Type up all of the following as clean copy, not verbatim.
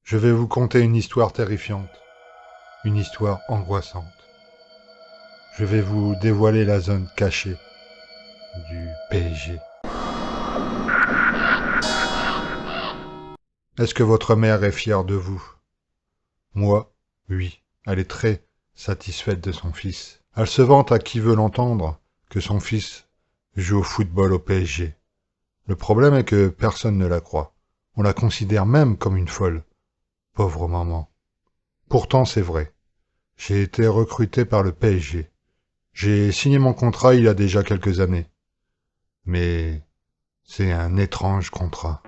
Je vais vous conter une histoire terrifiante, une histoire angoissante. Je vais vous dévoiler la zone cachée du PSG. Est-ce que votre mère est fière de vous? Moi, oui, elle est très satisfaite de son fils. Elle se vante à qui veut l'entendre que son fils joue au football au PSG. Le problème est que personne ne la croit. On la considère même comme une folle. Pauvre maman. Pourtant, c'est vrai. J'ai été recruté par le PSG. J'ai signé mon contrat il y a déjà quelques années. Mais c'est un étrange contrat.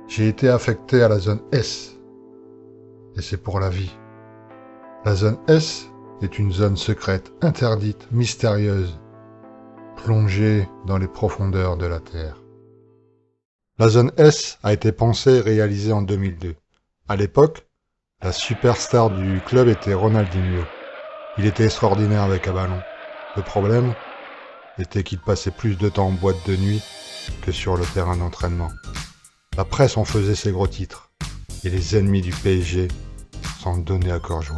J'ai été affecté à la zone S. Et c'est pour la vie. La zone S est une zone secrète, interdite, mystérieuse, plongée dans les profondeurs de la Terre. La zone S a été pensée et réalisée en 2002. À l'époque, la superstar du club était Ronaldinho. Il était extraordinaire avec un ballon. Le problème était qu'il passait plus de temps en boîte de nuit que sur le terrain d'entraînement. La presse en faisait ses gros titres, et les ennemis du PSG s'en donnaient à cœur joie.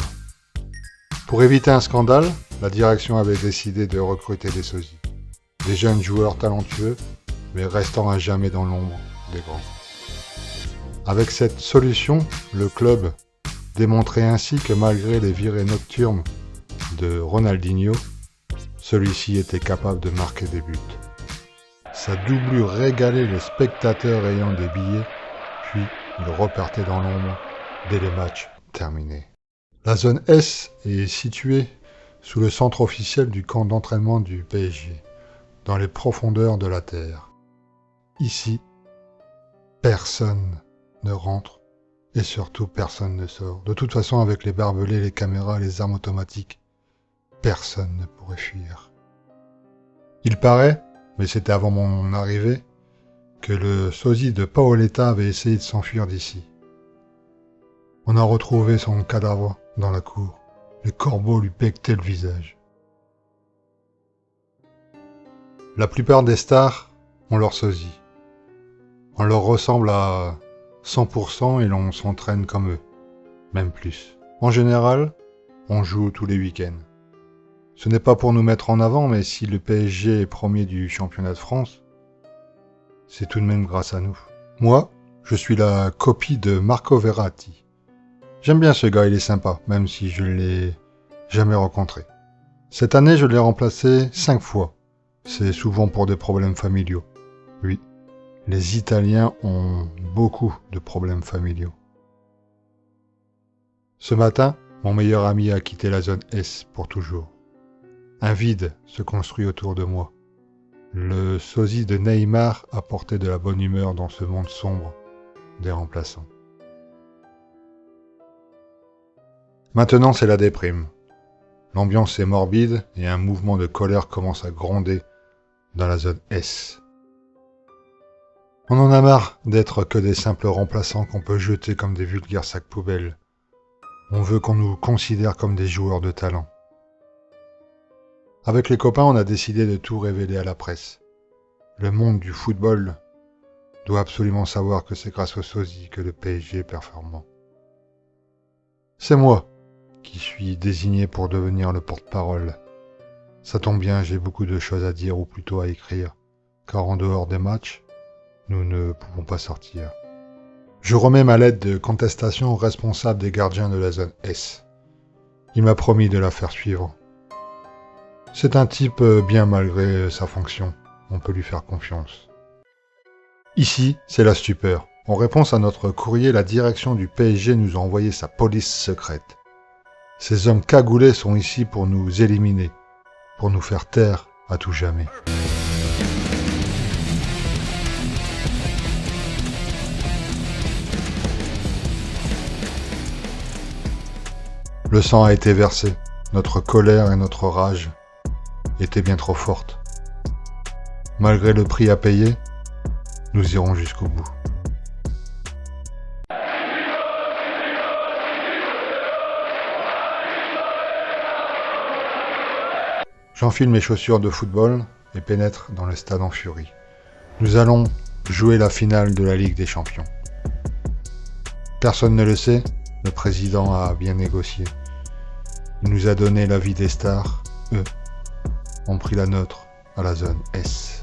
Pour éviter un scandale, la direction avait décidé de recruter des sosies. Des jeunes joueurs talentueux, mais restant à jamais dans l'ombre des grands. Avec cette solution, le club démontrait ainsi que malgré les virées nocturnes de Ronaldinho, celui-ci était capable de marquer des buts. Sa doublure régalait les spectateurs ayant des billets, puis il repartait dans l'ombre dès les matchs terminés. La zone S est située sous le centre officiel du camp d'entraînement du PSG, dans les profondeurs de la Terre. Ici, personne ne rentre et surtout personne ne sort. De toute façon, avec les barbelés, les caméras, les armes automatiques, personne ne pourrait fuir. Il paraît, mais c'était avant mon arrivée, que le sosie de Paoletta avait essayé de s'enfuir d'ici. On a retrouvé son cadavre dans la cour. Les corbeaux lui becquetaient le visage. La plupart des stars ont leur sosie. On leur ressemble à 100% et l'on s'entraîne comme eux, même plus. En général, on joue tous les week-ends. Ce n'est pas pour nous mettre en avant, mais si le PSG est premier du championnat de France, c'est tout de même grâce à nous. Moi, je suis la copie de Marco Verratti. J'aime bien ce gars, il est sympa, même si je ne l'ai jamais rencontré. Cette année, je l'ai remplacé 5 fois. C'est souvent pour des problèmes familiaux. Oui, les Italiens ont beaucoup de problèmes familiaux. Ce matin, mon meilleur ami a quitté la zone S pour toujours. Un vide se construit autour de moi. Le sosie de Neymar apportait de la bonne humeur dans ce monde sombre des remplaçants. Maintenant, c'est la déprime. L'ambiance est morbide et un mouvement de colère commence à gronder dans la zone S. On en a marre d'être que des simples remplaçants qu'on peut jeter comme des vulgaires sacs poubelles. On veut qu'on nous considère comme des joueurs de talent. Avec les copains, on a décidé de tout révéler à la presse. Le monde du football doit absolument savoir que c'est grâce au sosie que le PSG est performant. C'est moi qui suis désigné pour devenir le porte-parole. Ça tombe bien, j'ai beaucoup de choses à dire ou plutôt à écrire, car en dehors des matchs, nous ne pouvons pas sortir. Je remets ma lettre de contestation au responsable des gardiens de la zone S. Il m'a promis de la faire suivre. C'est un type bien malgré sa fonction. On peut lui faire confiance. Ici, c'est la stupeur. En réponse à notre courrier, la direction du PSG nous a envoyé sa police secrète. Ces hommes cagoulés sont ici pour nous éliminer, pour nous faire taire à tout jamais. Le sang a été versé. Notre colère et notre rage étaient bien trop fortes. Malgré le prix à payer, nous irons jusqu'au bout. J'enfile mes chaussures de football et pénètre dans le stade en furie. Nous allons jouer la finale de la Ligue des Champions. Personne ne le sait, le président a bien négocié. Il nous a donné la vie des stars, eux ont pris la nôtre à la zone S.